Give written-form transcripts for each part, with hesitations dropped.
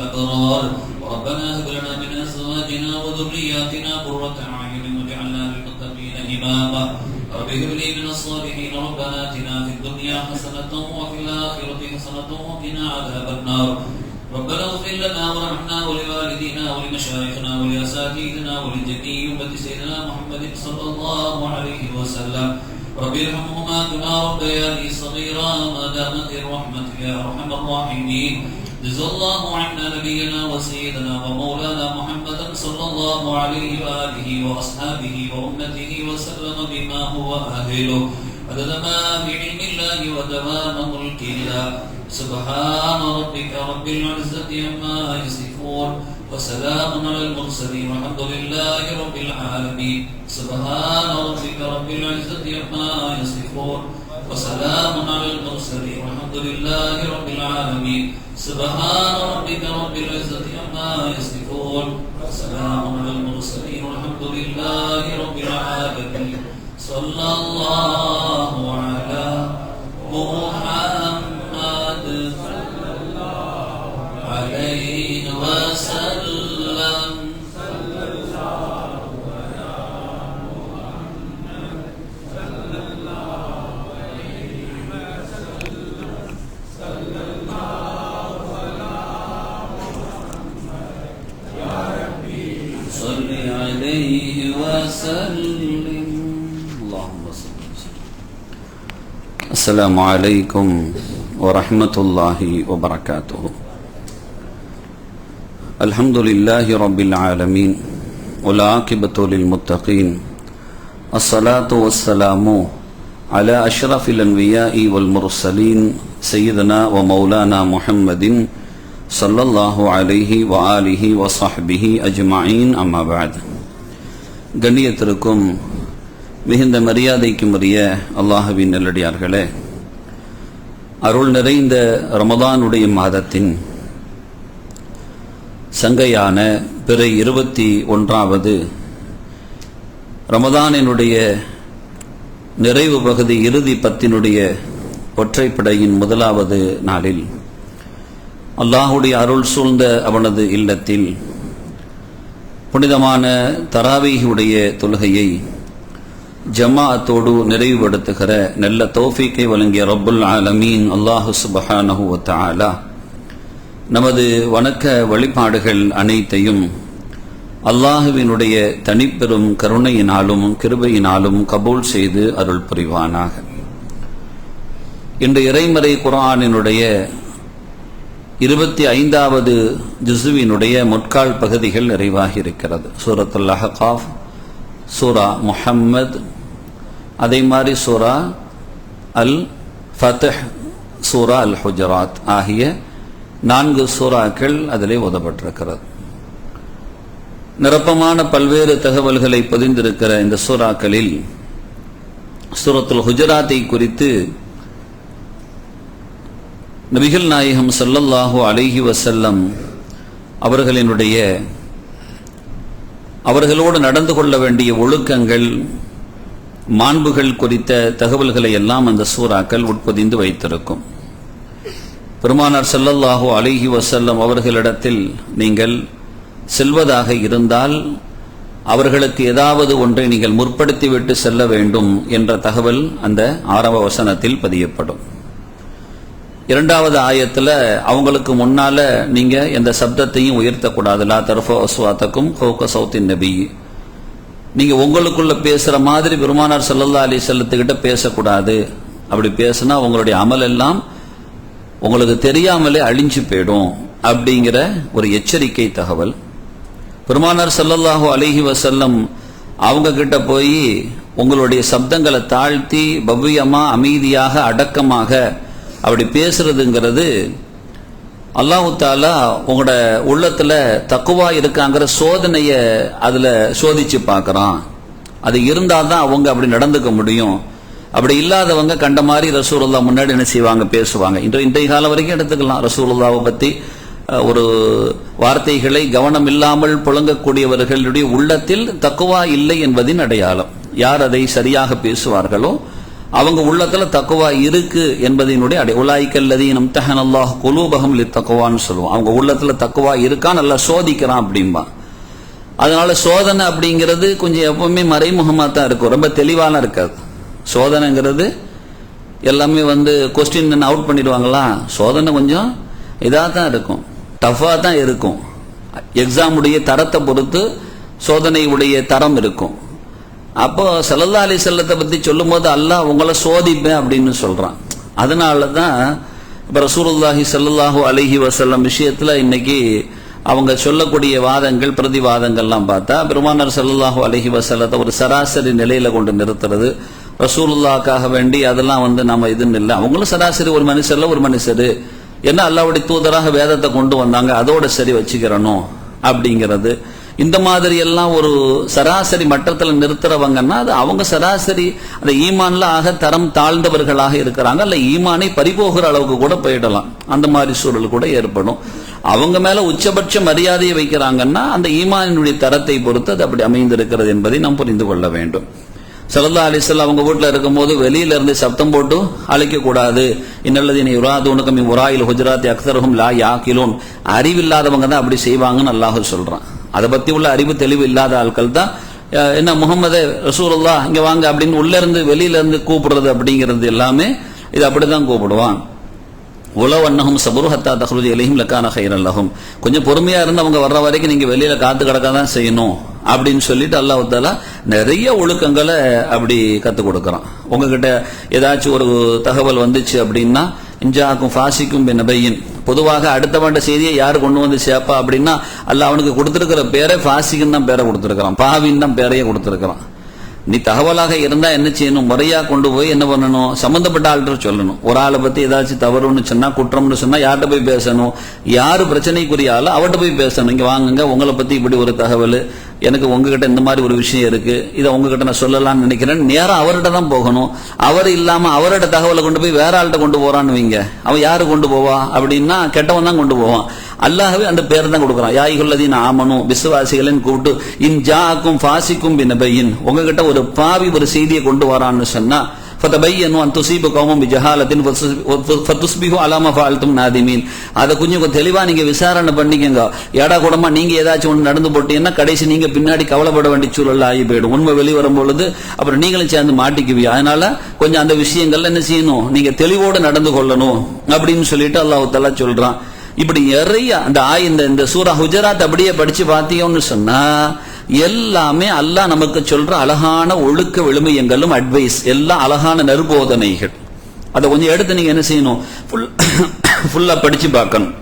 الأبرار ربنا هب لنا من أزواجنا وذرياتنا قرة أعين واجعلنا للمتقين إماما رب هب لي من الصالحين ربنا آتنا في الدنيا حسنة وفي الآخرة حسنة وقنا عذاب النار ربنا اغفر لنا وارحمنا ولوالدينا ولمشايخنا ولأساتذتنا ولجميع أمة سيدنا محمد صلى الله عليه وسلم رب ارحمهما كما ربياني صغيرا ما دامت الرحمة يا أرحم الراحمين جزا الله عنا نبينا وسيدنا ومولانا محمدا صلى الله عليه وآله وأصحابه وأمته وسلم بما هو أهله عدد ما في علم الله ودوام ملك الله سبحان ربك رب العزة عما يصفون وسلام على المرسلين والحمد لله رب العالمين سبحان ربك رب العزة عما يصفون وسلام على المرسلين والحمد لله رب العالمين سبحان ربك رب العزة عما يصفون وسلام على المرسلين والحمد لله رب العالمين صلى الله على محمد صلى الله عليه وسلم صلى الله على محمد صلى الله عليه وسلم صلى الله على محمد يا ربي صل عليه وسلم اللهم صل وسلم. السلام عليكم ورحمة الله وبركاته. الحمد لله رب العالمين والعاقبة للمتقين الصلاة والسلام على أشرف الأنبياء والمرسلين سيدنا ومولانا محمد صلى الله عليه وآله وصحبه أجمعين أما بعد. கண்ணியத்திற்கும் மிகுந்த மரியாதைக்கும் உரிய அல்லாஹ்வின் நல்லடியார்களே, அருள் நிறைந்த ரமதானுடைய மாதத்தின் சங்கையான பிறை 21வது ரமதானினுடைய நிறைவு பகுதி இறுதி பத்தினுடைய ஒற்றைப்படையின் முதலாவது நாளில் அல்லாஹுடைய அருள் சூழ்ந்த அவனது இல்லத்தில் புனிதமான தராவீஹுடைய தொழுகையை ஜமாஅத்தோடு நிறைவுபடுத்துகிற நல்ல தௌஃபீக்கை வழங்கிய ரப்புல் ஆலமீன் அல்லாஹு சுப்ஹானஹு வ தஆலா நமது வணக்க வழிபாடுகள் அனைத்தையும் அல்லாஹுவினுடைய தனிப்பெரும் கருணையினாலும் கிருபையினாலும் கபூல் செய்து அருள் புரிவானாக. இன்று இறைமறை குர்ஆனினுடைய 25வது ஜுஸுவினுடைய முற்கால் பகுதிகள் நிறைவாகி இருக்கிறது. சூரத்துல் அஹ்காஃப், சூரா முஹம்மத், அதே மாதிரி சூரா அல் ஃபத்ஹ், சூரா அல் ஹுஜராத் ஆகிய 4 சூறாக்கள் அதிலே ஓதப்பட்டிருக்கிறது. நிரப்பமான பல்வேறு தகவல்களை பதிந்திருக்கிற இந்த சூறாக்களில் சூரத்துல் ஹுஜராத்தை குறித்து நபிகள் நாயகம் ஸல்லல்லாஹு அலைஹி வஸல்லம் அவர்களோடு நடந்து கொள்ள வேண்டிய ஒழுக்கங்கள், மாண்புகள் குறித்த தகவல்களை எல்லாம் அந்த சூறாக்கள் உட்பொதிந்து வைத்திருக்கும். பெருமானார் ஸல்லல்லாஹு அலைஹி வஸல்லம் அவர்களிடத்தில் நீங்கள் செல்வதாக இருந்தால் அவர்களுக்கு ஏதாவது ஒன்றை நீங்கள் முற்படுத்திவிட்டு செல்ல வேண்டும் என்ற தகவல் அந்த ஆரம்ப வசனத்தில் பதியப்படும். 2வது ஆயத்துல அவங்களுக்கு முன்னால நீங்க எந்த சப்தத்தையும் உயர்த்தக்கூடாது. லா தர்ஃபு அஸ்வாத்தக்கும் ஃபௌக சௌத்தின் நபி, நீங்க உங்களுக்குள்ள பேசுற மாதிரி பெருமானார் ஸல்லல்லாஹு அலைஹி வஸல்லத்துக்கிட்ட பேசக்கூடாது. அப்படி பேசினா உங்களுடைய அமல் எல்லாம் உங்களுக்கு தெரியாமலே அழிஞ்சு போயிடும் அப்படிங்கிற ஒரு எச்சரிக்கை தகவல். பெருமானார் ஸல்லல்லாஹு அலைஹி வஸல்லம் அவங்க கிட்ட போய் உங்களுடைய சப்தங்களை தாழ்த்தி பவ்யமா அமைதியாக அடக்கமாக அப்படி பேசுறதுங்கிறது அல்லாஹ் தஆலா உங்களோட உள்ளத்துல தக்குவா இருக்காங்கிற சோதனைய அதுல சோதிச்சு பார்க்கறான். அது இருந்தாதான் அவங்க அப்படி நடந்துக்க முடியும். அப்படி இல்லாதவங்க கண்ட மாதிரி ரசூலுல்லாஹ் முன்னாடி என்ன செய்வாங்க, பேசுவாங்க. இன்றைய காலம் வரைக்கும் எடுத்துக்கலாம். ரசூலுல்லாஹ்வை பத்தி ஒரு வார்த்தைகளை கவனம் இல்லாமல் புழங்கக்கூடியவர்களுடைய உள்ளத்தில் தக்குவா இல்லை என்பதின் அடையாளம். யார் அதை சரியாக பேசுவார்களோ அவங்க உள்ளத்துல தக்குவா இருக்கு என்பதனுடைய உலாய்க்கல்லதீன இம்தஹனல்லாஹு குலூபஹும் லித்தக்வான்னு சொல்லுவோம். அவங்க உள்ளத்துல தக்குவா இருக்கா நல்லா சோதிக்கிறான் அப்படின்பா. அதனால சோதனை அப்படிங்கிறது கொஞ்சம் எப்பவுமே மறைமுகமா தான் இருக்கும், ரொம்ப தெளிவாலாம் இருக்காது. சோதனைங்கிறது எல்லாமே கொஸ்டின் அவுட் பண்ணிடுவாங்களா, சோதனை கொஞ்சம் இதாக தான் இருக்கும், டஃபா தான் இருக்கும். எக்ஸாமுடைய தரத்தை பொறுத்து சோதனையுடைய தரம் இருக்கும். அப்போ ஸல்லல்லாஹு அலைஹி வஸல்லத்தை பத்தி சொல்லும் போது அல்லாஹ் உங்களை சோதிப்பேன் அப்படின்னு சொல்றான். அதனாலதான் இப்ப ரசூலுல்லாஹி ஸல்லல்லாஹு அலைஹி வஸல்லம் விஷயத்துல இன்னைக்கு அவங்க சொல்லக்கூடிய வாதங்கள் பிரதிவாதங்கள்லாம் பார்த்தா, பெருமானார் ஸல்லல்லாஹு அலைஹி வஸல்லத்தை ஒரு சராசரி நிலையில கொண்டு நிறுத்துறது, ரசூலுல்லாஹ்க்காக வேண்டி அதெல்லாம் நம்ம இதுன்னு இல்லை. அவங்களும் சராசரி ஒரு மனுஷர் என்ன அல்லாஹ்வுடைய தூதராக வேதத்தை கொண்டு வந்தாங்க, அதோட சரி வச்சுக்கிறணும் அப்படிங்கிறது. இந்த மாதிரி எல்லாம் ஒரு சராசரி மட்டத்தில் நிறுத்துறவங்கன்னா அது அவங்க சராசரி அந்த ஈமான்ல ஆக தரம் தாழ்ந்தவர்களாக இருக்கிறாங்க, அல்ல ஈமானை பறிபோகிற அளவுக்கு கூட போயிடலாம். அந்த மாதிரி சூழல் கூட ஏற்படும். அவங்க மேல உச்சபட்ச மரியாதையை வைக்கிறாங்கன்னா அந்த ஈமானினுடைய தரத்தை பொறுத்து அது அப்படி அமைந்திருக்கிறது என்பதை நாம் புரிந்து கொள்ள வேண்டும். ஸல்லல்லாஹு அலைஹி வஸல்லம் அவங்க வீட்டுல இருக்கும் போது வெளியில இருந்து சப்தம் போட்டு அழைக்க கூடாது. இன்னல்லதீன யுராதுனக மின் வராயில் ஹுஜராத்தி அக்ஸருஹும் லா யாகிலூன், அறிவில்லாதவங்க தான் அப்படி செய்வாங்கன்னு அல்லாஹ் சொல்றான். அதை பத்தி உள்ள அறிவு தெளிவு இல்லாத ஆட்கள் தான் என்ன முகமது ரசூலுல்லாஹ் இங்க வாங்க அப்படின்னு உள்ள இருந்து வெளியில இருந்து கூப்பிடுறது அப்படிங்கிறது எல்லாமே இது அப்படிதான் கூப்பிடுவான். உலவ் அன்னஹும் ஸபரு ஹத்தா தக்ருஜ இலைஹிம் லகான கைரன் லஹும், கொஞ்சம் பொறுமையா இருந்து அவங்க வர்ற வரைக்கும் நீங்க வெளியில காத்து கிடக்க தான் செய்யணும் அப்படின்னு சொல்லிட்டு அல்லாஹ் தஆலா நிறைய ஒழுக்கங்களை அப்படி கத்து கொடுக்கறான். உங்ககிட்ட ஏதாச்சும் ஒரு தகவல் வந்துச்சு அப்படின்னா இன்ஜாக்கும் ஃபாசிக்கும் பின்னபையின், பொதுவாக அடுத்தவண்ட செய்தியை யாரு கொண்டு வந்து சேப்பா அப்படின்னா அல்லாஹ் அவனுக்கு கொடுத்திருக்கிற பேரை ஃபாசிக்குன்னு தான் பேரை கொடுத்திருக்கிறான், பாவின்னு தான் பேரையே கொடுத்திருக்கிறான். நீ தகவலாக இருந்தா என்ன செய்யணும், முறையா கொண்டு போய் என்ன பண்ணணும், சம்பந்தப்பட்ட ஆள்கிட்ட சொல்லணும். ஒரு ஆளை பத்தி ஏதாச்சும் தவறுன்னு சொன்னா குற்றம்னு சொன்னா யார்கிட்ட போய் பேசணும், யாரு பிரச்சனைக்குரிய ஆளோ அவர்கிட்ட போய் பேசணும். இங்க வாங்குங்க, உங்களை பத்தி இப்படி ஒரு தகவல், எனக்கு உங்ககிட்ட இந்த மாதிரி ஒரு விஷயம் இருக்கு, இதை உங்ககிட்ட நான் சொல்லலாம்னு நினைக்கிறேன், நேரம் அவர்கிட்ட தான் போகணும். அவர் இல்லாம அவரோட தகவலை கொண்டு போய் வேற ஆள்கிட்ட கொண்டு போறான்னு வைங்க, அவன் யாரு கொண்டு போவா அப்படின்னா கெட்டவன் தான் கொண்டு போவான். அல்லாஹ்வே அந்த பேர் தான் கொடுக்குறான். யா அய்யுஹல்லதீன ஆமனு, விசுவாசிகளின் கூப்பிட்டு இன் ஜாஅக்கும் ஃபாசிக்கும் பினபையின், உங்ககிட்ட ஒரு பாவி ஒரு செய்தியை கொண்டு வரான்னு சொன்னா ஃபதபையனு அன் துஸீபு கௌமன் பிஜஹாலத்தின் ஃபதுஸ்பிஹு அலா மா ஃபஅல்தும் நாதிமீன், அதை கொஞ்சம் தெளிவா நீங்க விசாரணை பண்ணிக்கங்க. ஏடா கூடமா நீங்க ஏதாச்சும் ஒன்று நடந்து போட்டீங்கன்னா கடைசி நீங்க பின்னாடி கவலைப்பட வேண்டிய சூழல் ஆகி போயிடும். உண்மை வெளிவரும் பொழுது அப்புறம் நீங்களும் சேர்ந்து மாட்டிக்குவீங்க. அதனால கொஞ்சம் அந்த விஷயங்கள்ல என்ன செய்யணும், நீங்க தெளிவோடு நடந்து கொள்ளணும் அப்படின்னு சொல்லிட்டு அல்லாஹ் தஆலா சொல்றான். இப்படி நிறைய இந்த சூரா ஹுஜராத் அப்படியே படிச்சு பார்த்தீங்கன்னு சொன்னா எல்லாமே அல்லாஹ் நமக்கு சொல்ற அழகான ஒழுக்க விழுமியங்களும் அட்வைஸ், எல்லாம் அழகான நற்போதனைகள். அதை கொஞ்சம் எடுத்து நீங்க என்ன செய்யணும், ஃபுல்லா படிச்சு பார்க்கணும்.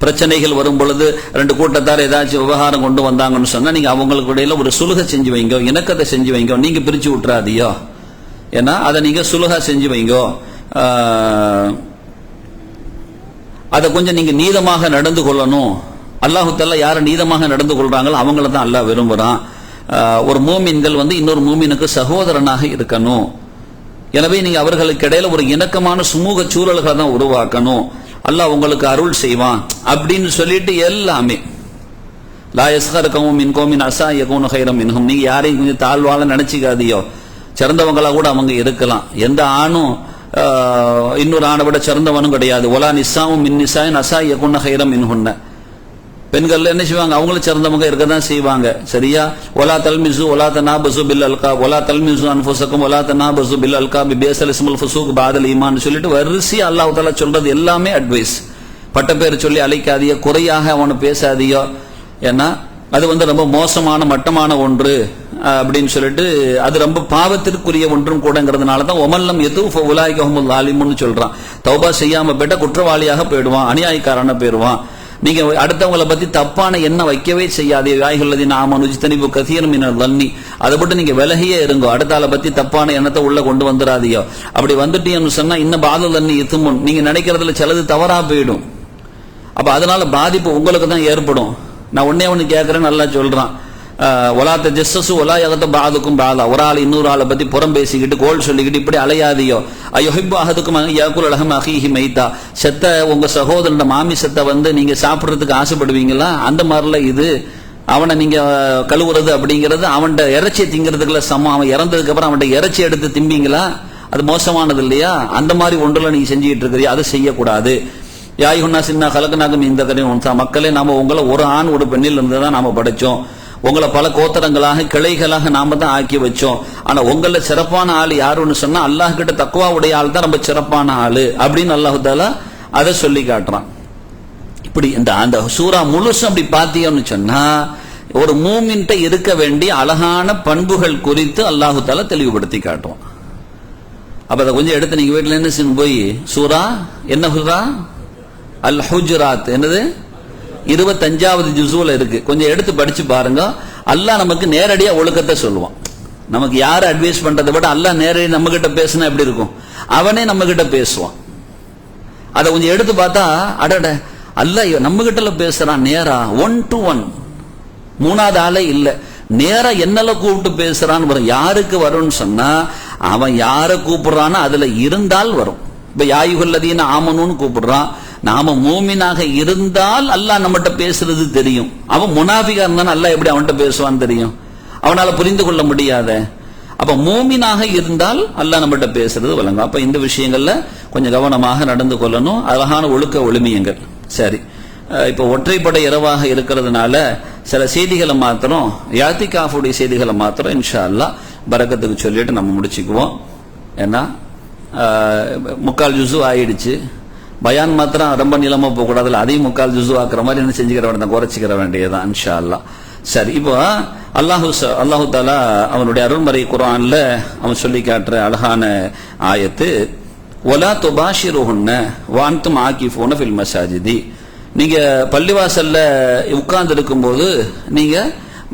பிரச்சனைகள் வரும் பொழுது ரெண்டு கூட்டத்தார் ஏதாச்சும் விவகாரம் கொண்டு வந்தாங்கன்னு சொன்னா நீங்க அவங்களுக்கு இடையில ஒரு சுலுகை செஞ்சு வைங்க, இணக்கத்தை செஞ்சு வைங்க, நீங்க பிரிச்சு விட்டுறாதியோ. ஏன்னா அதை நீங்க சுலுகா செஞ்சு வைங்க, அதை கொஞ்சம் நீங்க நீதமாக நடந்து கொள்ளணும். அல்லாஹு தஆலா யாரை நீதமாக நடந்து கொள்றாங்களோ அவங்கள தான் அல்லாஹ் விரும்புறான். ஒரு மூமின்கள் இன்னொரு மூமினுக்கு சகோதரனாக இருக்கணும். எனவே நீங்க அவர்களுக்கு இடையில ஒரு இணக்கமான சுமூக சூழல்களை தான் உருவாக்கணும். அல்லாஹ் உங்களுக்கு அருள் செய்வான் அப்படின்னு சொல்லிட்டு எல்லாமே லா யஸ்கர் கௌமும் மின் கௌமின் அஸா யகூனு கைரம் மின்ஹும், நீங்க யாரையும் கொஞ்சம் தாழ்வால நினைச்சுக்காதியோ, சிறந்தவங்களா கூட அவங்க இருக்கலாம். எந்த ஆணும் இன்னொரு ஆணை விட சிறந்தவனும் கிடையாது. ஒலா நிசாவும் மின் நிசாயின் அஸா யகூன கைரம் மின்ஹுன்ன, பெண்கள் என்ன செய்வாங்க, அவங்களும் சிறந்தவங்க இருக்கதான் செய்வாங்க. சரியா? ஒலா தல்மிசு ஒலா தனாபசு பில் அல்கா ஒலா தல்மிசு அன்ஃபுஸக்கும் ஒலா தனாபசு பில் அல்கா பிபேஸல் இஸ்முல் ஃபுசூக் பாதல் ஈமான் சொல்லிட்டு வரிசை அல்லாஹ் தஆலா சொல்றது எல்லாமே அட்வைஸ். பட்ட பேர் சொல்லி அழைக்காதியோ, குறையாக அவனை பேசாதியோ, ஏன்னா அது ரொம்ப மோசமான மட்டமான ஒன்று அப்படின்னு சொல்லிட்டு அது ரொம்ப பாவத்திற்குரிய ஒன்றும் கூடங்கிறதுனால தான் ஒமல்லம் எது உலாய்கஹுமுல் ஆலிமுன்னு சொல்றான். தௌபா செய்யாம போயிட்டா குற்றவாளியாக போயிடுவான், அநியாயக்காரன போயிடுவான். நீங்க அடுத்தவங்களை பத்தி தப்பான எண்ணம் வைக்கவே செய்யாதே. வாய்கல்லதீன ஆமனு இஜ்தனிபு கஸீரன் மினல் ظنி, அதை போட்டு நீங்க விலகியே இருங்கோ. அடுத்த ஆளை பத்தி தப்பான எண்ணத்தை உள்ள கொண்டு வந்துடாதியோ. அப்படி வந்துட்டீங்கன்னு சொன்னா இன்னும் பாதல் தண்ணி எத்துமுன், நீங்க நினைக்கிறதுல சிலது தவறா போயிடும். அப்ப அதனால பாதிப்பு உங்களுக்கு தான் ஏற்படும். நான் ஒன்னே ஒண்ணு கேட்கறேன்னு நல்லா சொல்றான், ஒலாத்த ஜஸ்ஸு ஒலா யகத பாதுக்கும் பாதா, ஒரு ஆள் இன்னொரு ஆளை பத்தி புறம் பேசிக்கிட்டு கோல் சொல்லிக்கிட்டு இப்படி அலையாதியோ. அய்யுஹிப்பு அஹதுக்கும் யாக்குல் லஹம் அஹீஹி மைதா, செத்த உங்க சகோதரன் மாமிசத்தை நீங்க சாப்பிடுறதுக்கு ஆசைப்படுவீங்களா? அந்த மாதிரில இது அவனை நீங்க கழுவுறது அப்படிங்கிறது அவன்கிட்ட இறைச்சியை திங்கிறதுக்குள்ள சமம். அவன் இறந்ததுக்கு அப்புறம் அவன்கிட்ட இறைச்சி எடுத்து திம்பிங்களா? அது மோசமானது இல்லையா? அந்த மாதிரி ஒன்றுல நீங்க செஞ்சுட்டு இருக்கிறீங்க, அது செய்யக்கூடாது. யாயுன்னா சின்ன கலக்குனாக்கும் இந்த கடையும் மக்களே, நாம உங்களை ஒரு ஆண் ஒரு பெண்ணில் இருந்து தான் நாம படைச்சோம். உங்களை பல கோத்திரங்களாக கிளைகளாக நாம தான் ஆக்கி வச்சோம். ஆனா உங்கள சிறப்பான ஆள் யாருன்னு சொன்னா அல்லாஹ் கிட்ட தக்வா உடைய ஆள் தான் ரொம்ப சிறப்பான ஆளு அப்படின்னு அல்லாஹ் தஆலா அதை சொல்லி காட்டுறான். இப்படி இந்த அந்த சூரா முழுசும் அப்படி பார்த்தீங்கன்னு சொன்னா ஒரு மூமின்ட்ட இருக்க வேண்டிய அழகான பண்புகள் குறித்து அல்லாஹ் தஆலா தெளிவுபடுத்தி காட்டுவான். அப்ப அதை கொஞ்சம் எடுத்து நீங்க வீட்டுல என்ன போய் சூரா என்ன சூரா அல் ஹுஜராத் என்னது 25வது ஜுஸுல இருக்கு, கொஞ்சம் எடுத்து படிச்சு பாருங்க. அல்லாஹ் நமக்கு நேரடியா ஒழுக்கத்தை சொல்லுவான். நமக்கு யாரு அட்வைஸ் பண்றதை விட அல்லாஹ் நேரடியா நம்ம கிட்ட பேசினா எப்படி இருக்கும்? அவனே நம்ம கிட்ட பேசுவான். அதை கொஞ்சம் எடுத்து பார்த்தா அடட அல்லாஹ் நம்ம கிட்ட பேசுறான் நேரா 1 to 1, மூணாவது ஆளே இல்ல, நேரா என்னல கூப்பிட்டு பேசுறான்னு வரும். யாருக்கு வரும்னு சொன்னா அவன் யார கூப்பிடுறான்னு அதுல இருந்தால் வரும். இப்ப யாயுகல்லதீன ஆமனுன்னு கூப்பிடுறான், நாம மூமினாக இருந்தால் அல்லாஹ் நம்மகிட்ட பேசுறது தெரியும். அவன் முனாஃபிகா இருந்தான் அல்லாஹ் எப்படி அவன்கிட்ட பேசுவான்னு தெரியும், அவனால புரிந்து கொள்ள முடியாத. அப்ப மூமினாக இருந்தால் அல்லாஹ் நம்மகிட்ட பேசுறது வழங்கும். அப்ப இந்த விஷயங்கள்ல கொஞ்சம் கவனமாக நடந்து கொள்ளணும். அழகான ஒழுக்க ஒளிமியங்கள். சரி, இப்ப ஒற்றைப்படை இரவாக இருக்கிறதுனால சில செய்திகளை மாத்திரம், யாத்திகாஃபுடைய செய்திகளை மாத்திரம் இன்ஷா அல்லாஹ் பரக்கத்துக்கு சொல்லிட்டு நம்ம முடிச்சுக்குவோம். ஏன்னா 3/4 ஜுஸு ஆயிடுச்சு. பயான் மாத்திரம் ரொம்ப நீளமா போக கூடாது, அதையும் 3/4 ஜுஸு ஆக்குற மாதிரி என்ன செஞ்சுக்கிற வேண்டியதான், குறைச்சிக்கிற வேண்டியதுதான் இன்ஷா அல்லாஹ். சரி, இப்போ அல்லாஹு தஆலா அவனுடைய அருள்மறை குர்ஆன்ல அவன் சொல்லி காட்டுற அழகான ஆயத்து, வலா துபாஷிருஹுன்ன வஅன்தும் ஆகிஃபூன ஃபில் மசாஜிதி. நீங்க பள்ளிவாசல்ல உட்கார்ந்து இருக்கும்போது நீங்க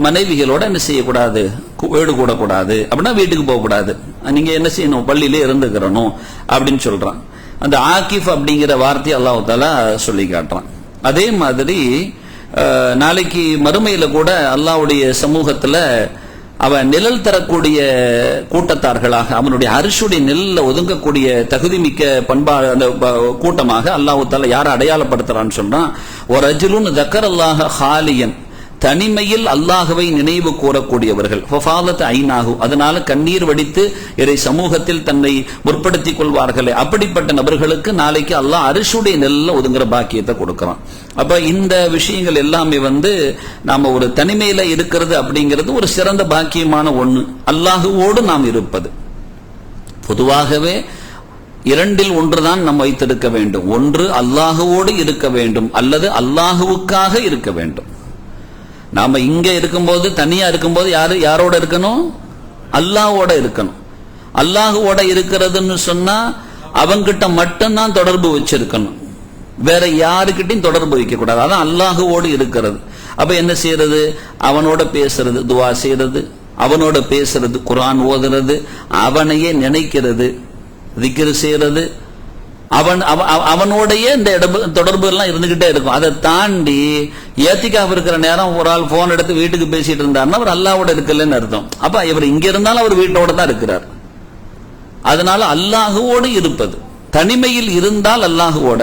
மனைவிகளோட என்ன செய்யக்கூடாது, வீடு கூடக்கூடாது. அப்படின்னா வீட்டுக்கு போக கூடாது, நீங்க என்ன செய்யணும், பள்ளியிலே இருந்துக்கிறணும் அப்படின்னு சொல்றான். அந்த ஆகிஃப் அப்படிங்கிற வார்த்தையை அல்லாஹ் தஆலா சொல்லி காட்டுறான். அதே மாதிரி நாளைக்கு மறுமையில கூட அல்லாஹ்வுடைய சமூகத்துல அவன் நிழல் தரக்கூடிய கூட்டத்தார்களாக, அவனுடைய அரிசுடைய நிழல்ல ஒதுங்கக்கூடிய தகுதிமிக்க அந்த கூட்டமாக அல்லாஹ் தஆலா யாரை அடையாளப்படுத்துறான்னு சொன்னா, ஒரு ரஜுலுன் ذكرல்லாஹ ஹாலியன், தனிமையில் அல்லாஹ்வை நினைவு கூறக்கூடியவர்கள், ஃபஃபாலத் ஐனாஹு, அதனால கண்ணீர் வடித்து இறை சமூகத்தில் தன்னை முற்படுத்திக் கொள்வார்களே, அப்படிப்பட்ட நபர்களுக்கு நாளைக்கு அல்லாஹ் அரிசுடைய நெல்ல ஒதுங்குற பாக்கியத்தை கொடுக்கிறான். அப்ப இந்த விஷயங்கள் எல்லாமே நாம ஒரு தனிமையில இருக்கிறது அப்படிங்கிறது ஒரு சிறந்த பாக்கியமான ஒண்ணு. அல்லாஹுவோடு நாம் இருப்பது பொதுவாகவே 2இல் 1 தான் நாம் வைத்திருக்க வேண்டும். ஒன்று அல்லாஹுவோடு இருக்க வேண்டும், அல்லது அல்லாஹுவுக்காக இருக்க வேண்டும். நாம இங்க இருக்கும்போது, தனியா இருக்கும்போது யாரோட இருக்கணும், அல்லாஹ்வோட இருக்கணும். அல்லாஹ்வோட இருக்கிறதுன்னு சொன்னா அவங்கிட்ட மட்டும்தான் தொடர்பு வச்சிருக்கணும், வேற யாருக்கிட்டையும் தொடர்பு வைக்க கூடாது. அதான் அல்லாஹ்வோடு இருக்கிறது. அப்ப என்ன செய்யறது, அவனோட பேசுறது, துவா செய்யறது, அவனோட பேசுறது, குர்ஆன் ஓதுறது, அவனையே நினைக்கிறது, திக்ர் செய்யறது, அவனோடைய இந்த தொடர்பு எல்லாம் இருந்துகிட்டே இருக்கும். அதை தாண்டி ஏத்திகாஃப் இருக்கிற நேரம் ஒரு ஆள் போன் எடுத்து வீட்டுக்கு பேசிட்டு இருந்தாருன்னா அவர் அல்லாஹ்வோட இருக்கலன்னு அர்த்தம். அப்ப இவர் இங்க இருந்தாலும் அவர் வீட்டோட தான் இருக்கிறார். அதனால அல்லாஹுவோடு இருப்பது, தனிமையில் இருந்தால் அல்லாஹுவோட,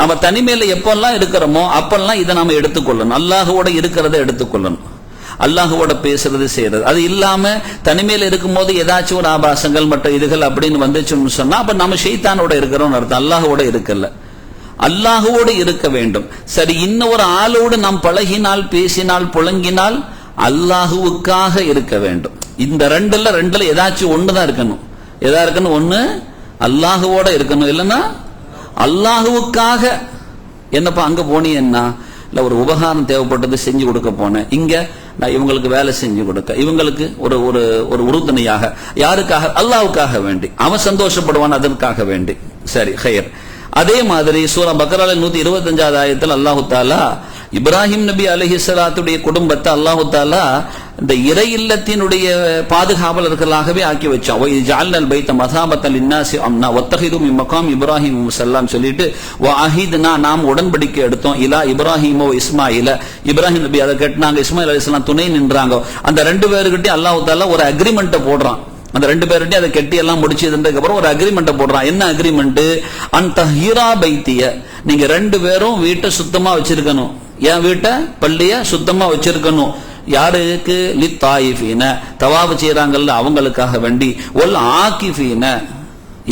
நம்ம தனிமையில எப்பெல்லாம் இருக்கிறோமோ அப்பெல்லாம் இதை நாம எடுத்துக்கொள்ளணும், அல்லாஹுவோட இருக்கிறத எடுத்துக்கொள்ளணும், அல்லாஹுவோட பேசுறது செய்யறது. அது இல்லாம தனிமையில இருக்கும்போது ஏதாச்சும் ஒரு ஆபாசங்கள் மற்ற இதுகள் அப்படின்னு வந்துச்சுன்னு சொன்னா அப்ப நம்ம ஷைத்தானோட இருக்கிறோம் அர்த்தம், அல்லாஹுவோட இருக்கல. அல்லாஹுவோடு இருக்க வேண்டும். சரி, இன்னொரு ஆளோடு நாம் பழகினால், பேசினால், புழங்கினால் அல்லாஹுவுக்காக இருக்க வேண்டும். இந்த ரெண்டுல ஏதாச்சும் ஒண்ணுதான் இருக்கணும். எதா இருக்கணும், ஒண்ணு அல்லாஹுவோட இருக்கணும், இல்லைன்னா அல்லாஹுவுக்காக. என்னப்பா அங்க போனீங்கன்னா இல்ல ஒரு உபகாரம் தேவைப்பட்டது செஞ்சு கொடுக்க போனேன், இங்க நான் இவங்களுக்கு வேலை செஞ்சு கொடுக்க, இவங்களுக்கு ஒரு ஒரு ஒரு உறுதுணையாக, யாருக்காக, அல்லாஹ்வுக்காக வேண்டி, அவன் சந்தோஷப்படுவான் அதற்காக வேண்டி. சரி, ஹைர். அதே மாதிரி சூரா பக்ரால 125வது ஆயத்தில் அல்லாஹு தாலா இப்ராஹிம் நபி அலைஹிஸ்ஸலாத்துடைய குடும்பத்தை அல்லாஹு தாலா இந்த இறை இல்லத்தினுடைய பாதுகாவலர்களாகவே ஆக்கி வச்சான். ஜஅல்னல் பைத்த மஸாபத்தல் லின்னாஸி அம்னா வத்தஹிது மின் மகாம் இப்ராஹிம் முஸல்லாம் சொல்லிட்டு வஅஹித்னா, நாம் உடன்படிக்கை எடுத்தோம், இலா இப்ராஹிம் வ இஸ்மாயில, இப்ராஹிம் நபி அதை கேட்டாங்க, இஸ்மாயில் அலைஹிஸ்ஸலாம் துணை நின்றாங்க. அந்த 2 பேருக்கிட்டே அல்லாஹ் தஆலா ஒரு அக்ரிமெண்ட்டை போடுறான். அந்த 2 பேருக்கிட்டே அதை கெட்டி எல்லாம் முடிச்சதுக்கு அப்புறம் ஒரு அக்ரிமெண்ட்டை போடுறான். என்ன அக்ரிமெண்ட், அன்தஹீரா பைத்திய, நீங்க 2 பேரும் வீட்டை சுத்தமா வச்சிருக்கணும், என் வீட்டை பள்ளிய சுத்தமா வச்சிருக்கணும், யாருக்கு? லித்தாயிஃபீன, தவாஃப் செய்றாங்கல்ல அவங்களுக்காக வேண்டி, ஒல் ஆகிஃபீன,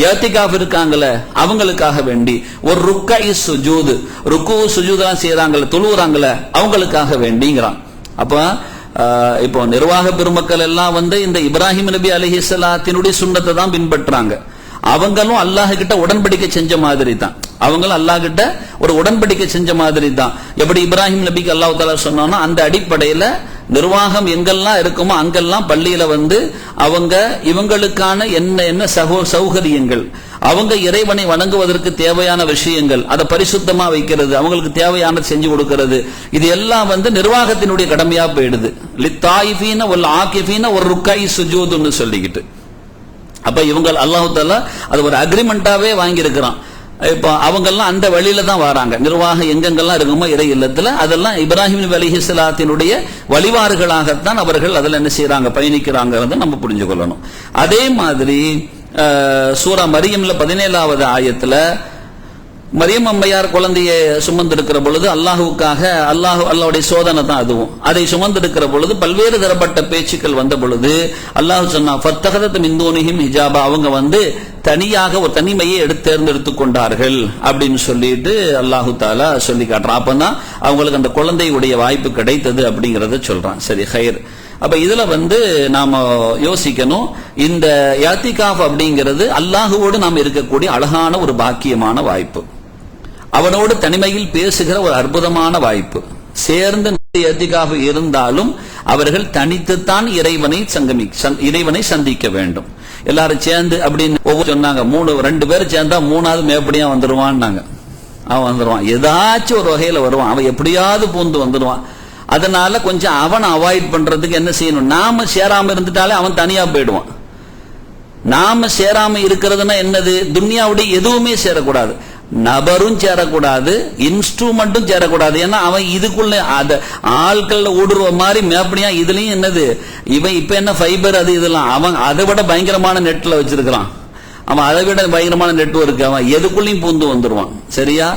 இஅ்திகாஃப் இருக்காங்கல்ல அவங்களுக்காக வேண்டி, ஒரு ருக்கை சுஜூத், ருக்கு சுஜூதெல்லாம் செய்றாங்கல்ல தொழுறாங்கல்ல அவங்களுக்காக வேண்டிங்கிறான். அப்ப இப்போ நிர்வாக பெருமக்கள் எல்லாம் இந்த இப்ராஹிம் நபி அலைஹிஸ்ஸலாத்தினுடைய சுன்னத்தை தான் பின்பற்றாங்க. அவங்களும் அல்லாஹ் கிட்ட உடன்படிக்கை செஞ்ச மாதிரி தான், அவங்களும் அல்லாஹ் கிட்ட ஒரு உடன்படிக்கை செஞ்ச மாதிரி தான். எப்படி இப்ராஹிம் நபிக்கு அல்லாஹ் தஆலா சொன்னானோ அந்த அடிப்படையில நிர்வாகம் எங்கெல்லாம் இருக்குமோ அங்கெல்லாம் பள்ளியில அவங்க இவங்களுக்கான என்ன சௌகரியங்கள், அவங்க இறைவனை வணங்குவதற்கு தேவையான விஷயங்கள், அதை பரிசுத்தமா வைக்கிறது, அவங்களுக்கு தேவையானது செஞ்சு கொடுக்கிறது, இது எல்லாம் நிர்வாகத்தினுடைய கடமையா போயிடுது. லித்தாயிஃபீன வல் ஆகிஃபீன ஒரு ருக்கை சுஜூதுன்னு சொல்லிக்கிட்டு. அப்ப இவங்க அல்லாஹ் தஆலா அது ஒரு அக்ரிமெண்டாவே வாங்கி இருக்கிறான். இப்ப அவங்க எல்லாம் அந்த வழியில தான் வராங்க. நிர்வாகம் எங்கெங்கெல்லாம் இருக்குமோ இறை இல்லத்துல அதெல்லாம் இப்ராஹிம் நபி அலைஹிஸ்ஸலாத்தினுடைய வழிவாறுகளாகத்தான் அவர்கள் அதுல என்ன செய்யறாங்க, பயணிக்கிறாங்க, நம்ம புரிஞ்சு கொள்ளணும். அதே மாதிரி சூரா மரியம்ல 17வது ஆயத்துல மரியம் அம்மையார் குழந்தையை சுமந்திருக்கிற பொழுது அல்லாஹுக்காக அல்லாஹ்வுடைய சோதனை தான் அதுவும். அதை சுமந்திருக்கிற பொழுது பல்வேறு தரப்பட்ட பேச்சுக்கள் வந்த பொழுது அல்லாஹ் சொன்னா ஃபத்தகதத் மின் தூனிஹிம் ஹிஜாபா, அவங்க தனியாக ஒரு தனிமையை தேர்ந்தெடுத்துக் கொண்டார்கள் அப்படின்னு சொல்லிட்டு அல்லாஹு தாலா சொல்லி காட்டுறான். அப்பதான் அவங்களுக்கு அந்த குழந்தையுடைய வாய்ப்பு கிடைத்தது அப்படிங்கறத சொல்றான். சரி, ஹைர். அப்ப இதுல நாம யோசிக்கணும், இந்த இஅ்திகாஃப் அப்படிங்கிறது அல்லாஹுவோடு நாம் இருக்கக்கூடிய அழகான ஒரு பாக்கியமான வாய்ப்பு, அவனோடு தனிமையில் பேசுகிற ஒரு அற்புதமான வாய்ப்பு. சேர்ந்து இஅ்திகாஃப் இருந்தாலும் அவர்கள் தனித்துத்தான் இறைவனை சந்திக்க வேண்டும். எல்லாரும் சேர்ந்து அப்படின்னு ஒவ்வொரு சொன்னாங்க, 2 பேர் சேர்ந்தா 3வது மேப்படியா வந்துருவான்னாங்க. அவன் வந்துருவான், ஏதாச்சும் ஒரு வகையில வருவான், அவன் எப்படியாவது பூந்து வந்துடுவான். அதனால கொஞ்சம் அவனை அவாய்ட் பண்றதுக்கு என்ன செய்யணும், நாம சேராம இருந்துட்டாலே அவன் தனியா போயிடுவான். நாம சேராம இருக்கிறதுனா என்னது, துன்யாவுடைய எதுவுமே சேரக்கூடாது, நபரும் சேரக்கூடாது, இன்ஸ்ட்ருமெண்ட்டும் சேரக்கூடாது. ஏன்னா அவன் இதுக்குள்ள ஆட்கள்ல ஊடுருவ மாதிரி மேப்படியா இதுலயும் என்னது, இவன் இப்ப என்ன ஃபைபர் அது இதெல்லாம், அவன் அதை விட பயங்கரமான நெட்ல வச்சிருக்கிறான், அவன் அதை விட பயங்கரமான நெட்வொர்க், அவன் எதுக்குள்ளயும் பூந்து வந்துருவான். சரியா?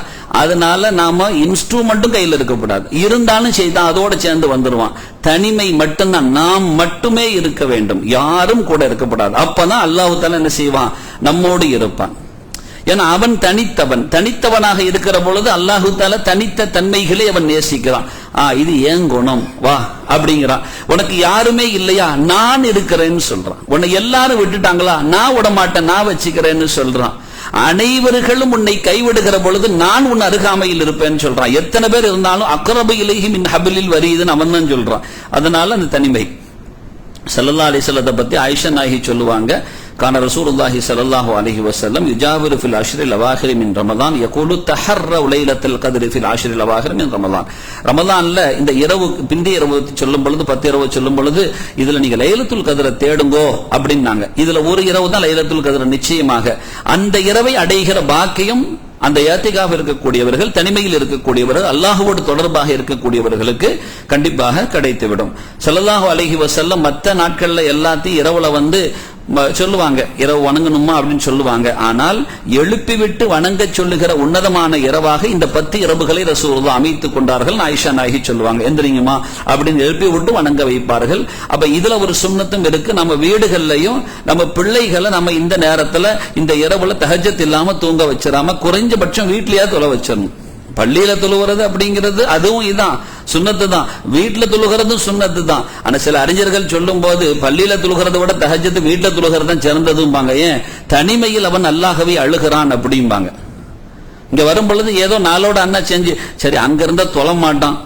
அதனால நாம இன்ஸ்ட்ருமெண்ட்டும் கையில் இருக்கக்கூடாது, இருந்தாலும் செய்தான் அதோட சேர்ந்து வந்துருவான். தனிமை மட்டும்தான், நாம் மட்டுமே இருக்க வேண்டும், யாரும் கூட இருக்கக்கூடாது. அப்பதான் அல்லாஹ் தஆலா என்ன செய்வான், நம்மோடு இருப்பான். ஏன்னா அவன் தனித்தவனாக இருக்கிற பொழுது அல்லாஹு தஆலா தனித்த தன்மைகளை அவன் நேசிக்கிறான். இது ஏன் குணம், வா அப்படிங்கிறான். உனக்கு யாருமே இல்லையா, நான் இருக்கிறேன்னு சொல்றான். உன்னை எல்லாரும் விட்டுட்டாங்களா, நான் விட மாட்டேன், நான் வச்சுக்கிறேன்னு சொல்றான். அனைவர்களும் உன்னை கைவிடுகிற பொழுது நான் உன் அருகாமையில் இருப்பேன்னு சொல்றான். எத்தனை பேர் இருந்தாலும் அக்ரபு இலைஹி மின் ஹபிலில் வரீதுன்னு அவன் தான் சொல்றான். அதனால அந்த தனிமை. ஸல்லல்லாஹு அலைஹி வஸல்லம் பத்தி ஆயிஷா நாயகி சொல்லுவாங்க, கான ரசூலுல்லாஹி ஸல்லல்லாஹு அலைஹி வஸல்லம் யுஜாவிரு ஃபில் அஷ்ரில் அவாஹிர் மின் ரமதான் யகூலு தஹர்ர லைலத்துல் கத்ரி ஃபில் அஷ்ரில் அவாஹிர் மின் ரமதான். ரமதான்ல இந்த இரவு பிந்திய இரவு சொல்லும் பொழுது 10 இரவு சொல்லும் பொழுது இதுல நீங்க லைலத்துல் கத்ரை தேடுங்கோ அப்படின்னாங்க. இதுல ஒரு இரவு தான் லைலத்துல் கத்ர். நிச்சயமாக அந்த இரவை அடைகிற பாக்கியம் அந்த இஅ்திகாஃப் இருக்கக்கூடியவர்கள், தனிமையில் இருக்கக்கூடியவர்கள், அல்லாஹ்வோடு தொடர்பாக இருக்கக்கூடியவர்களுக்கு கண்டிப்பாக கிடைத்துவிடும். ஸல்லல்லாஹு அலைஹி வஸல்லம் மற்ற நாட்கள்ல எல்லாத்தையும் இரவுல சொல்லுவாங்க, இரவு வணங்கணுமா அப்படின்னு சொல்லுவாங்க. ஆனால் எழுப்பிவிட்டு வணங்க சொல்லுகிற உன்னதமான இரவாக இந்த 10 இரவுகளை ரசூலுல்லாஹ் அமைத்துக் கொண்டார்கள். ஆயிஷா நாயகி சொல்லுவாங்க, எந்திரிங்கம்மா அப்படின்னு எழுப்பி விட்டு வணங்க வைப்பார்கள். அப்ப இதுல ஒரு சுன்னத்தும் இருக்கு. நம்ம வீடுகள்லயும் நம்ம பிள்ளைகளை நம்ம இந்த நேரத்துல இந்த இரவுல தஹஜ்ஜத் இல்லாம தூங்க வச்சிடாம குறைஞ்சபட்சம் வீட்லயே தொலை வச்சிடணும். பள்ளியில தொழுகிறது அப்படிங்கிறது அதுவும் இதான் சுன்னத்து தான், வீட்டுல தொழுகிறதும் சுன்னத்து தான். ஆனா சில அறிஞர்கள் சொல்லும் போது பள்ளியில தொழுகிறத விட தஹஜ்ஜத் வீட்டுல தொழுகிறது தான் சிறந்ததும்பாங்க. ஏன், தனிமையில் அவன் அல்லாஹ்வை அழுகிறான் அப்படிம்பாங்க. இங்க வரும் பொழுது ஏதோ நாளோட அண்ணா செஞ்சு சரி அங்க இருந்தா தொழ மாட்டான்,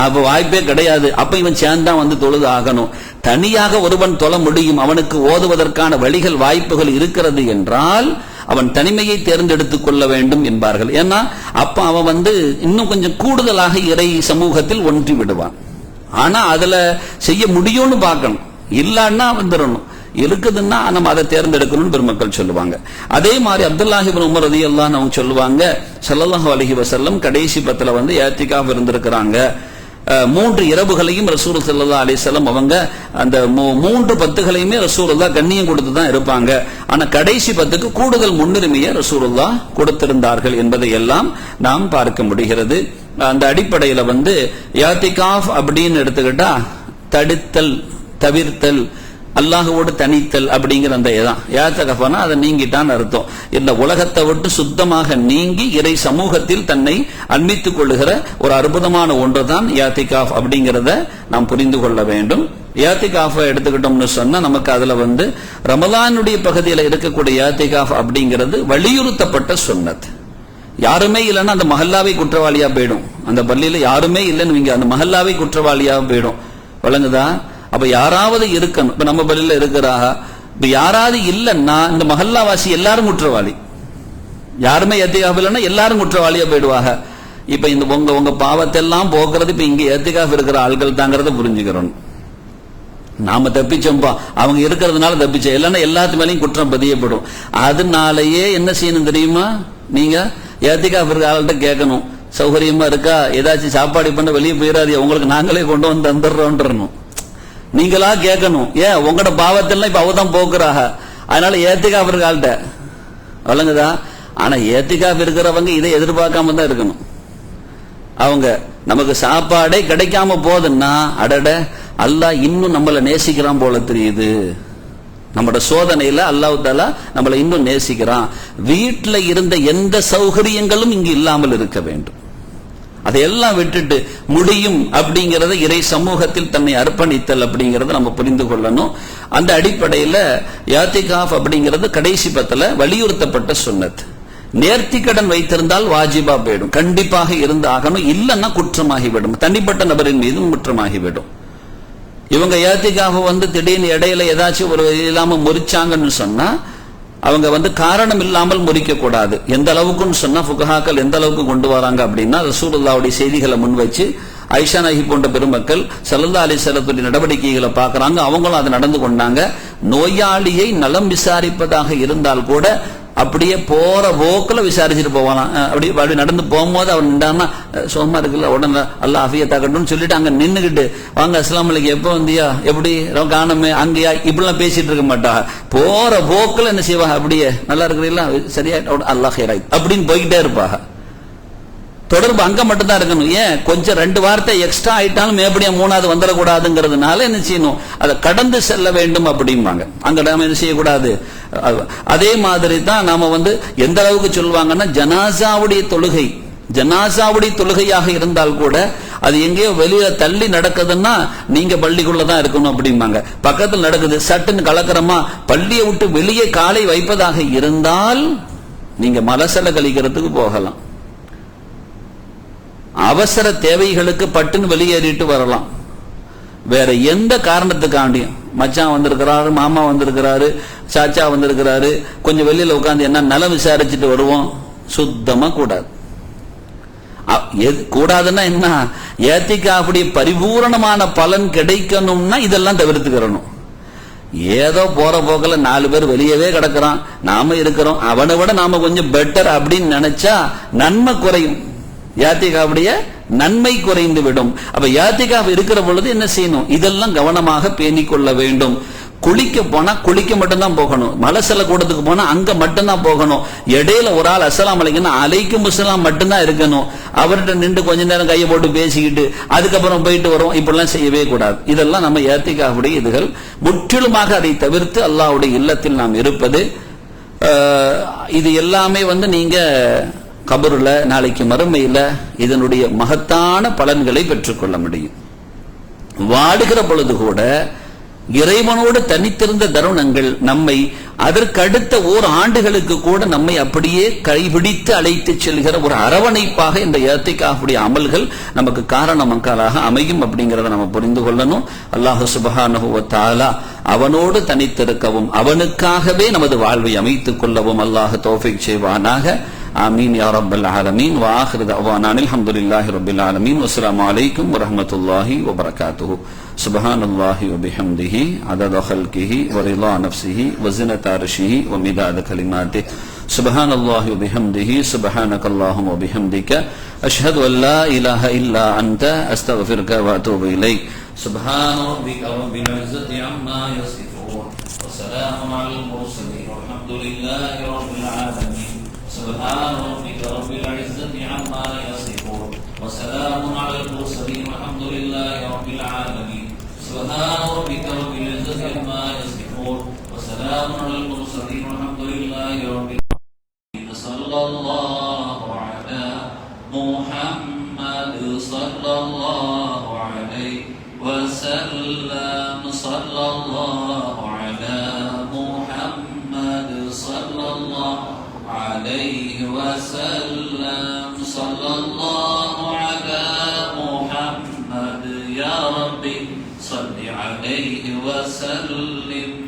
அப்ப வாய்ப்பே கிடையாது, அப்ப இவன் சேர்ந்தான் தொழுது ஆகணும். தனியாக ஒருவன் தொழ முடியும், அவனுக்கு ஓதுவதற்கான வழிகள் வாய்ப்புகள் இருக்கிறது என்றால் அவன் தனிமையை தேர்ந்தெடுத்துக் கொள்ள வேண்டும் என்பார்கள். ஏன்னா அப்ப அவன் இன்னும் கொஞ்சம் கூடுதலாக இறை சமூகத்தில் ஒன்றி விடுவான். ஆனா அதுல செய்ய முடியும்னு பார்க்கணும், இல்லன்னா வந்துடணும். இருக்குதுன்னா நம்ம அதை தேர்ந்தெடுக்கணும்னு பெருமக்கள் சொல்லுவாங்க. அதே மாதிரி அப்துல்லாஹ் இப்னு உமர் ரலியல்லாஹு அன்ஹு சொல்லுவாங்க, ஸல்லல்லாஹு அலைஹி வஸல்லம் கடைசி 10ல இஅ்திகாஃப் இருந்திருக்கிறாங்க. 3 இரவுகளையும் ரசூல் ஸல்லல்லாஹு அலைஹி வஸல்லம் அவங்க அந்த 3 பத்துகளையுமே ரசூலுல்லாஹ் கண்ணியம் கொடுத்து தான் இருப்பாங்க. ஆனா கடைசி 10க்கு கூடுதல் முன்னுரிமையை ரசூலுல்லாஹ் கொடுத்திருந்தார்கள் என்பதை எல்லாம் நாம் பார்க்க முடிகிறது. அந்த அடிப்படையில இஅ்திகாஃப் அப்படின்னு எடுத்துக்கிட்டா தடுத்தல், தவிர்த்தல், அல்லாஹ்வோடு தனித்தல் அப்படிங்கிற அந்த இஅ்திகாஃப்னா அதை நீங்கிட்டான்னு அர்த்தம். இந்த உலகத்தை விட்டு சுத்தமாக நீங்கி இறை சமூகத்தில் தன்னை அண்மித்துக் கொள்ளுகிற ஒரு அற்புதமான ஒன்றுதான் இஅ்திகாஃப் அப்படிங்கிறத நாம் புரிந்து கொள்ள வேண்டும். இஅ்திகாஃப் எடுத்துக்கிட்டோம்னு சொன்னா நமக்கு அதுல ரமலானுடைய பகுதியில் இருக்கக்கூடிய இஅ்திகாஃப் அப்படிங்கிறது வலியுறுத்தப்பட்ட சுன்னத். யாருமே இல்லைன்னா அந்த மஹல்லாவே குற்றவாளியா போயிடும். அந்த பள்ளியில யாருமே இல்லைன்னு அந்த மஹல்லாவே குற்றவாளியா போயிடும். வழங்குதா? அப்ப யாராவது இருக்கணும். இப்ப நம்ம பள்ளியில இருக்கிறாக, இப்ப யாராவது இல்லைன்னா இந்த மஹல்லாவாசி எல்லாரும் குற்றவாளி. யாருமே இஅ்திகாஃப் இல்லைன்னா எல்லாரும் குற்றவாளியா போயிடுவாங்க. இப்ப இந்த உங்க பாவத்தை எல்லாம் போக்குறது இப்ப இங்க இஅ்திகாஃப் இருக்கிற ஆட்கள் தாங்கிறத புரிஞ்சுக்கிறோம். நாம தப்பிச்சோம்பா, அவங்க இருக்கிறதுனால தப்பிச்சோம், இல்லைன்னா எல்லாத்து மேலையும் குற்றம் பதியப்படும். அதனாலயே என்ன செய்யணும் தெரியுமா? நீங்க இஅ்திகாஃப் இருக்கிற ஆள்கிட்ட கேட்கணும், சௌகரியமா இருக்கா, ஏதாச்சும் சாப்பாடு பண்ண வெளியே போயிடாது, உங்களுக்கு நாங்களே கொண்டு வந்து தந்துடுறோம். நீங்களா கேட்கணும். ஏன் உங்களோட பாவத்தெல்லாம் இப்ப அவதான் போக்குறாக. அதனால இஅ்திகாஃப் இருக்க ஆள்கிட்ட வழங்குதா. ஆனா இஅ்திகாஃப் இருக்கிறவங்க இதை எதிர்பார்க்காம தான் இருக்கணும். அவங்க நமக்கு சாப்பாடே கிடைக்காம போதுன்னா அடட அல்லாஹ் இன்னும் நம்மளை நேசிக்கிறான் போல தெரியுது. நம்மளோட சோதனையில அல்லாஹ் தஆலா நம்மளை இன்னும் நேசிக்கிறான். வீட்டுல இருந்த எந்த சௌகரியங்களும் இங்கு இல்லாமல் இருக்க வேண்டும். அதையெல்லாம் விட்டுட்டு முடியும் அப்படிங்கறத இறை சமூகத்தில் தன்னை அர்ப்பணித்தல் அப்படிங்கறத நம்ம புரிந்து கொள்ளணும். அந்த அடிப்படையில இஅ்திகாஃப் அப்படிங்கிறது கடைசி 10ல வலியுறுத்தப்பட்ட சுன்னத். நேர்த்திக்கடன் வைத்திருந்தால் வாஜிபா போயிடும், கண்டிப்பாக இருந்து ஆகணும். இல்லைன்னா குற்றமாகிவிடும், தனிப்பட்ட நபரின் மீதும் குற்றமாகிவிடும். இவங்க இஅ்திகாஃப் திடீர்னு இடையில ஏதாச்சும் ஒரு இல்லாம முறிச்சாங்கன்னு சொன்னா அவங்க காரணம் இல்லாமல் முறிக்க கூடாது. எந்த அளவுக்குன்னு சொன்னா ஃபுகஹாக்கள் எந்த அளவுக்கு கொண்டு வராங்க அப்படின்னா, ரசூலுல்லாஹ்வுடைய செய்திகளை முன் வச்சு ஆயிஷா நாயகி போன்ற பெருமக்கள் ஸல்லல்லாஹு அலைஹி வஸல்லம் நடவடிக்கைகளை பார்க்கறாங்க. அவங்களும் அதை நடந்து கொண்டாங்க. நோயாளியை நலம் விசாரிப்பதாக இருந்தால் கூட அப்படியே போற போக்குல விசாரிச்சுட்டு போவானாம். அப்படி நடந்து போகும்போது அவன் நின்றான்னா சோமா இருக்குல்ல, உடனே அல்லாஹ் ஆஃபியத்தாக்கட்டும்னு சொல்லிட்டு அங்க நின்னுகிட்டு வாங்க அஸ்ஸலாமு அலைக்கும், எப்போ வந்தியா, எப்படி காணமே, அங்கேயா, இப்படிலாம் பேசிட்டு இருக்க மாட்டா. போற போக்குல என்ன செய்வாங்க, அப்படியே நல்லா இருக்கிறீங்களா, சரியா, அல்லாஹ் ஹைராய் அப்படின்னு போய்கிட்டே இருப்பாங்க. தொடர்பு அங்க மட்டும் தான் இருக்கணும். ஏன் கொஞ்சம் 2 வார்த்தை எக்ஸ்ட்ரா ஆயிட்டாலும் எப்படியா 3வது வந்துடக்கூடாதுங்கிறதுனால என்ன செய்யணும், அதை கடந்து செல்ல வேண்டும் அப்படிம்பாங்க. அங்க நாம என்ன செய்யக்கூடாது. அதே மாதிரி தான் நாம எந்த அளவுக்கு சொல்லுவாங்கன்னா, ஜனாசாவுடைய தொழுகையாக இருந்தால் கூட அது எங்கேயோ வெளியில தள்ளி நடக்குதுன்னா நீங்க பள்ளிக்குள்ளதான் இருக்கணும் அப்படிம்பாங்க. பக்கத்தில் நடக்குது சட்டுன்னு கலக்கிறமா, பள்ளியை விட்டு வெளியே காலை வைப்பதாக இருந்தால் நீங்க மலசல கழிக்கிறதுக்கு போகலாம். அவசர தேவைகளுக்கு பட்டுன்னு வெளியேறிட்டு வரலாம். வேற எந்த காரணத்துக்காண்டியும் மச்சான் வந்திருக்கிறாரு, மாமா வந்திருக்கிறாரு, சாச்சா வந்திருக்கிறாரு, கொஞ்சம் வெளியில உட்காந்து என்ன நலம் விசாரிச்சுட்டு வருவோம், சுத்தமா கூடாது. கூடாதுன்னா என்ன, இஅ்திகாஃப் பரிபூரணமான பலன் கிடைக்கணும்னா இதெல்லாம் தவிர்த்துக்கிறணும். ஏதோ போற போக்கல 4 பேர் வெளியவே கிடக்கிறான், நாம இருக்கிறோம், அவனை விட நாம கொஞ்சம் பெட்டர் அப்படின்னு நினைச்சா நன்மை குறையும், இஅ்திகாஃபுடைய நன்மை குறைந்து விடும். அப்ப இஅ்திகாஃப் இருக்கிற பொழுது என்ன செய்யணும், இதெல்லாம் கவனமாக பேணிக் கொள்ள வேண்டும். குளிக்க போனா குளிக்க மட்டும்தான் போகணும். மலசல கூடத்துக்கு போனா அங்க மட்டும்தான் போகணும். இடையில ஒரு ஆள் அஸ்ஸலாமு அலைக்கும் அலைக்கும் அஸ்ஸலாம் மட்டும்தான் இருக்கணும். அவர்கிட்ட நின்று கொஞ்ச நேரம் கையை போட்டு பேசிக்கிட்டு அதுக்கப்புறம் போயிட்டு வரும், இப்படிலாம் செய்யவே கூடாது. இதெல்லாம் நம்ம இஅ்திகாஃபுடைய இதுகள். முற்றிலுமாக அதை தவிர்த்து அல்லாஹ்வுடைய இல்லத்தில் நாம் இருப்பது. இது எல்லாமே நீங்க கபருல நாளைக்கு மறுமையில இதனுடைய மகத்தான பலன்களை பெற்றுக்கொள்ள முடியும். வாடுகிற பொழுது கூட இறைவனோடு தனித்திருந்த தருணங்கள் நம்மை அதற்கடுத்த 1 ஆண்டுகளுக்கு கூட நம்மை அப்படியே கைபிடித்து அழைத்து செல்கிற ஒரு அரவணைப்பாக இந்த இஅ்திகாஃபுடைய அமல்கள் நமக்கு காரணமாக அமையும் அப்படிங்கறத நம்ம புரிந்து கொள்ளணும். அல்லாஹ் சுப்ஹானஹு வ தஆலா அவனோடு தனித்திருக்கவும் அவனுக்காகவே நமது வாழ்வை அமைத்துக் கொள்ளவும் அல்லாஹ் தௌஃபீக் செய்வானாக. ஆமீன் யா ரப்பல் ஆலமீன். வ ஆகிரு தஅவானா அல்ஹம்துலில்லாஹி ரப்பில் ஆலமீன். வஸ்ஸலாமு அலைக்கும் வரஹ்மத்துல்லாஹி வ பரகாத்துஹு. சுப்ஹானல்லாஹி வ பிஹம்திஹி அதத கல்கிஹி வ ரிதா நஃப்ஸிஹி வ ஸினத அர்ஷிஹி வ மிதாத கலிமாத்திஹி. சுப்ஹானல்லாஹி வ பிஹம்திஹி சுப்ஹானக்கல்லாஹும்ம வ பிஹம்திக அஷ்ஹது அன் லா இலாஹ இல்லா அன்த அஸ்தக்ஃபிருக வ அத்தூபு இலைக். சுப்ஹான ரப்பிக ரப்பில் இஸ்ஸத்தி அம்மா யசிஃபூன் வ ஸலாமுன் அலல் முர்ஸலீன் வல்ஹம்துலில்லாஹி ரப்பில் ஆலமீன். சுப்ஹான ரப்பிக ரப்பில் இஸ்ஸத்தி அம்மா யசிஃபூன் வ ஸலாமுன் அலல் முர்ஸலீன் வல்ஹம்துலில்லாஹி ரப்பில் ஆலமீன். சுப்ஹான ரப்பிக ரப்பில் இஸ்ஸத்தி அம்மா யசிஃபூன் வ ஸலாமுன் அலல் முர்ஸலீன் வல்ஹம்துலில்லாஹி ரப்பில் ஆலமீன். ஸல்லல்லாஹு அலா முஹம்மத் ஸல்லல்லாஹு அலைஹி وسلم. صلى الله على محمد صلى الله عليه وسلم. صلى الله على محمد يا ربي صل عليه وسلم.